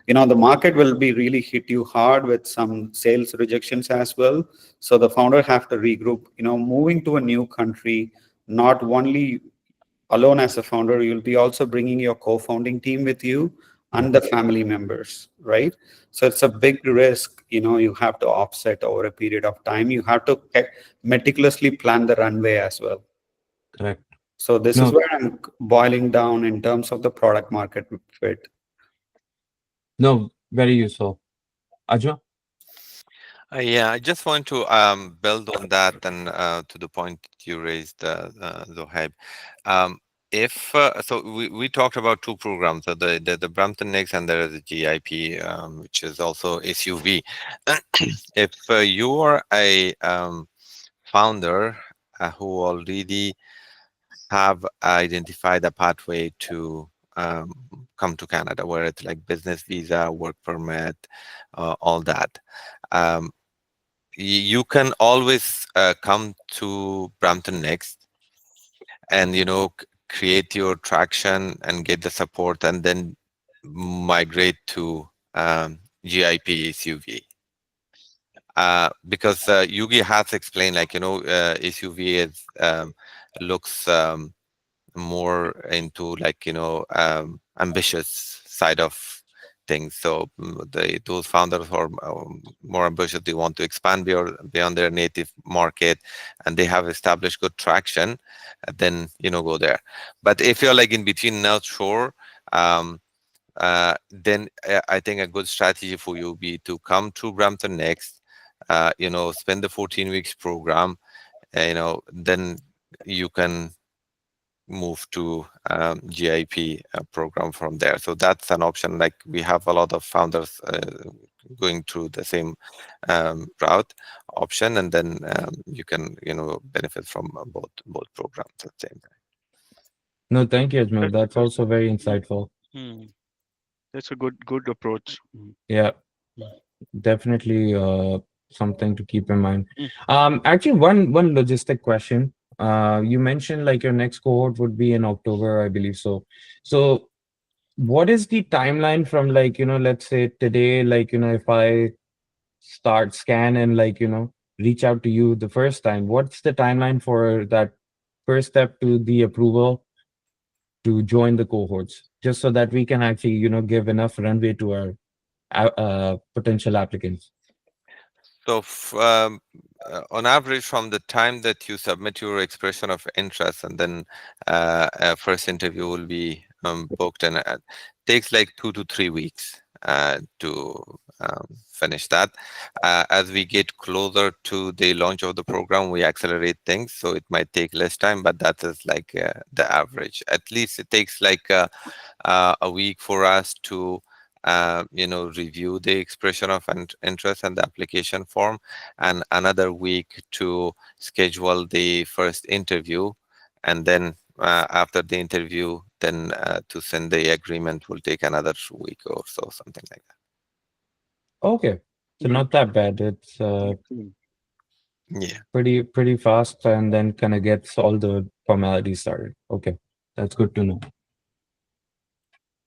the market will be really hit you hard with some sales rejections as well. So the founder have to regroup. Moving to a new country, not only alone as a founder, you'll be also bringing your co-founding team with you and the family members, right? So it's a big risk, you have to offset over a period of time. You have to meticulously plan the runway as well. Correct. So this is where I'm boiling down in terms of the product market fit. No, very useful. Ajwa? Yeah, I just want to build on that and to the point you raised, Zohaib. So we talked about 2 programs, so the Brampton Next and there is a GIP, which is also SUV. If you are a founder who already have identified a pathway to come to Canada, where it's like business visa, work permit, all that. You can always come to Brampton Next and create your traction and get the support, and then migrate to GIP SUV. Because Yugi has explained, SUV is looks more into ambitious side of things. So those founders who are more ambitious, they want to expand beyond their native market, and they have established good traction, then go there. But if you're in between, not sure, then I think a good strategy for you would be to come to Brampton Next, spend the 14 weeks program, then you can move to GIP program from there. So that's an option. Like we have a lot of founders going through the same route option, and then you can benefit from both programs at the same time. No, thank you, Ajmal. That's That's- also very insightful. That's a good approach. Yeah, definitely something to keep in mind. Actually, one logistic question. You mentioned like your next cohort would be in October, I believe so. So what is the timeline from like, let's say today, like, if I start scan and like, reach out to you the first time, what's the timeline for that first step to the approval to join the cohorts, just so that we can actually, give enough runway to our potential applicants? So on average, from the time that you submit your expression of interest and then a first interview will be booked, and it takes like 2 to 3 weeks to finish that. As we get closer to the launch of the program, we accelerate things, so it might take less time, but that is like the average. At least it takes like a week for us to review the expression of interest and the application form, and another week to schedule the first interview, and then after the interview, then to send the agreement will take another week or so, something like that. Okay, so not that bad. It's Yeah. pretty fast, and then kind of gets all the formalities started. Okay, that's good to know.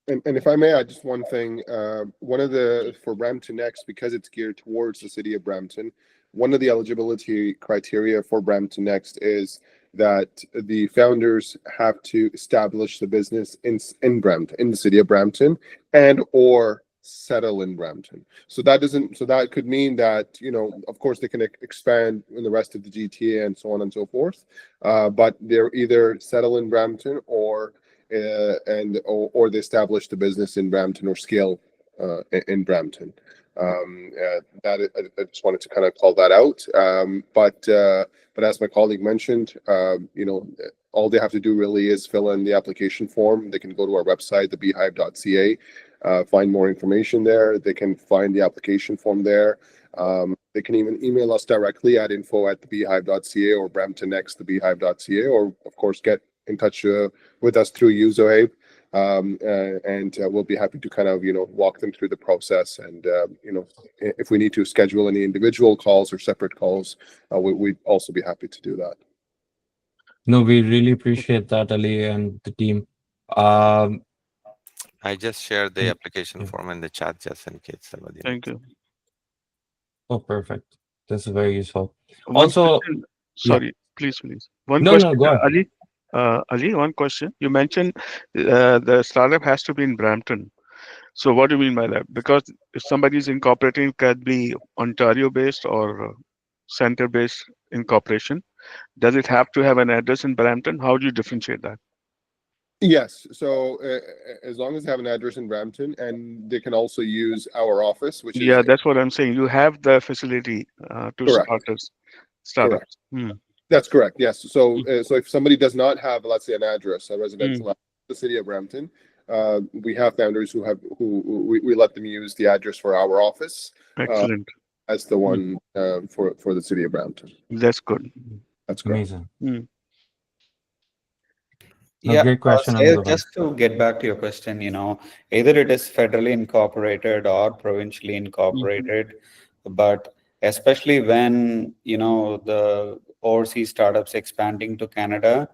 And if I may add just one thing, for Brampton Next, because it's geared towards the city of Brampton, one of the eligibility criteria for Brampton Next is that the founders have to establish the business in Brampton, in the city of Brampton, and or settle in Brampton. So that could mean that, of course they can expand in the rest of the GTA and so on and so forth, but they're either settle in Brampton or they establish the business in Brampton or scale in Brampton. That I just wanted to kind of call that out. But as my colleague mentioned, all they have to do really is fill in the application form. They can go to our website, the BHIVE.ca, find more information there. They can find the application form there. They can even email us directly at info@thebeehive.ca or bramptonnext@thebeehive.ca, or of course get in touch with us through you, Zohaib, and we'll be happy to kind of walk them through the process, and if we need to schedule any individual calls or separate calls, we'd also be happy to do that. No, we really appreciate that, Ali and the team. I just shared the Mm, application yeah. form in the chat just in case somebody Thank needs. you. Oh, perfect. This is very useful. One Also, question. yeah. Sorry, please. One No, question, go ahead. Ali, one question. You mentioned the startup has to be in Brampton. So what do you mean by that? Because if somebody is incorporating, it can be Ontario-based or center-based incorporation. Does it have to have an address in Brampton? How do you differentiate that? Yes. So as long as they have an address in Brampton, and they can also use our office, which Yeah, is that's what I'm saying. You have the facility to correct. startups. That's correct. Yes. So if somebody does not have, let's say, an address, a residential address in the city of Brampton, we have founders who we let them use the address for our office Excellent. as the one for the city of Brampton. That's good. That's correct. Amazing. No, Yeah, great question. Sayed, just to get back to your question, either it is federally incorporated or provincially incorporated, but especially when, the overseas startups expanding to Canada,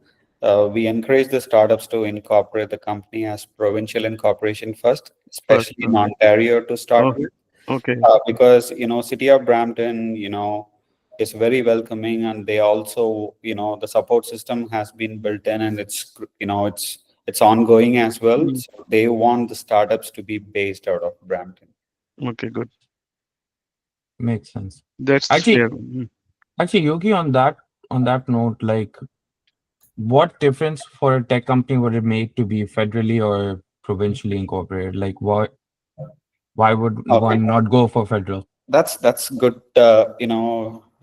we encourage the startups to incorporate the company as provincial incorporation first, especially in Ontario to start with. Okay. Because, city of Brampton, is very welcoming, and they also, the support system has been built in, and it's ongoing as well. So they want the startups to be based out of Brampton. Okay, good. Makes sense. That's Actually, Yogi, on that note, like, what difference for a tech company would it make to be federally or provincially incorporated? Like, why would one not go for federal? That's good,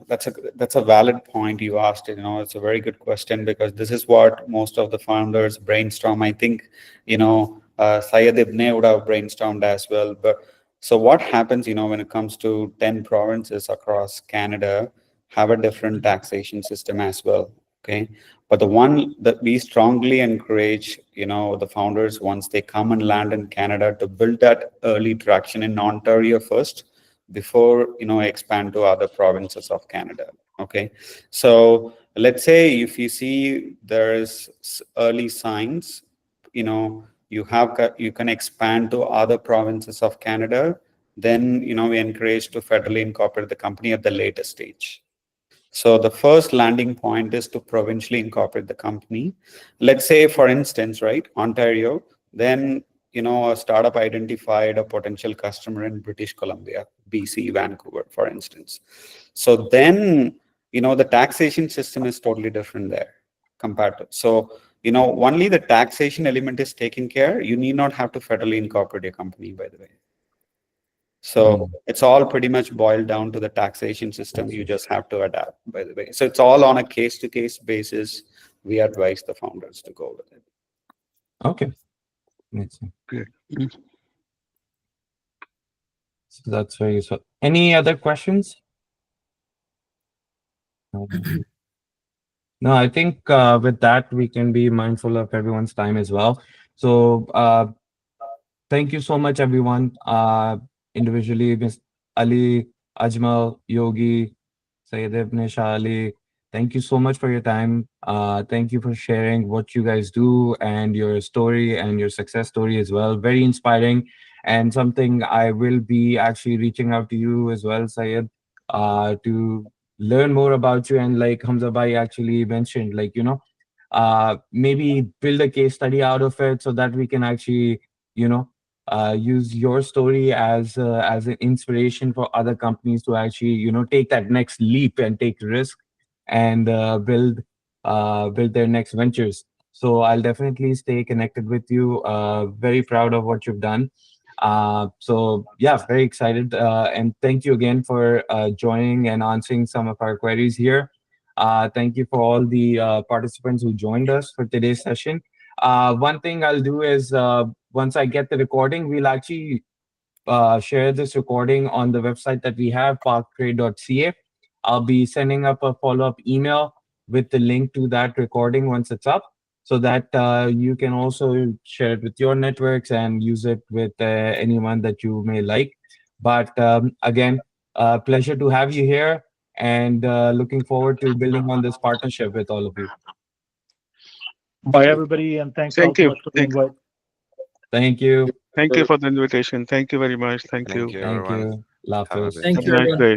that's a valid point you asked. It's a very good question, because this is what most of the founders brainstorm. I think Syed Ibn would have brainstormed as well. But so what happens, when it comes to 10 provinces across Canada have a different taxation system as well. Okay. But the one that we strongly encourage, the founders, once they come and land in Canada, to build that early traction in Ontario first, before expand to other provinces of Canada. Okay. So let's say if you see there's early signs, you can expand to other provinces of Canada, then we encourage to federally incorporate the company at the later stage. So the first landing point is to provincially incorporate the company. Let's say, for instance, right, Ontario, then a startup identified a potential customer in British Columbia, BC, Vancouver, for instance. So then the taxation system is totally different there compared to. So only the taxation element is taken care. You need not have to federally incorporate your company, by the way. So it's all pretty much boiled down to the taxation system. You just have to adapt, by the way. So it's all on a case-to-case basis. We advise the founders to go with it. Okay. Good. So that's very useful. Any other questions? No, I think with that, we can be mindful of everyone's time as well. So thank you so much, everyone. Individually, Ms. Ali, Ajmal, Yogi, Syed Ibn Shah Ali, thank you so much for your time. Thank you for sharing what you guys do and your story and your success story as well. Very inspiring, and something I will be actually reaching out to you as well, Syed, to learn more about you. And like Hamza Bhai actually mentioned, like, maybe build a case study out of it so that we can actually, use your story as an inspiration for other companies to actually, take that next leap and take risk and build their next ventures. So I'll definitely stay connected with you. Very proud of what you've done. So yeah, very excited. And thank you again for joining and answering some of our queries here. Thank you for all the participants who joined us for today's session. One thing I'll do is once I get the recording, we'll actually share this recording on the website that we have, parktrade.ca. I'll be sending up a follow-up email with the link to that recording once it's up, so that you can also share it with your networks and use it with anyone that you may like. But again, pleasure to have you here, and looking forward to building on this partnership with all of you. Bye, everybody, and thanks all Thank so you. much for the invite. Thank you. Thank you for the invitation. Thank you very much. Thank you. Thank you, Thank everyone. you. Have a Lafis. great Thank Have you, a nice everyone. day.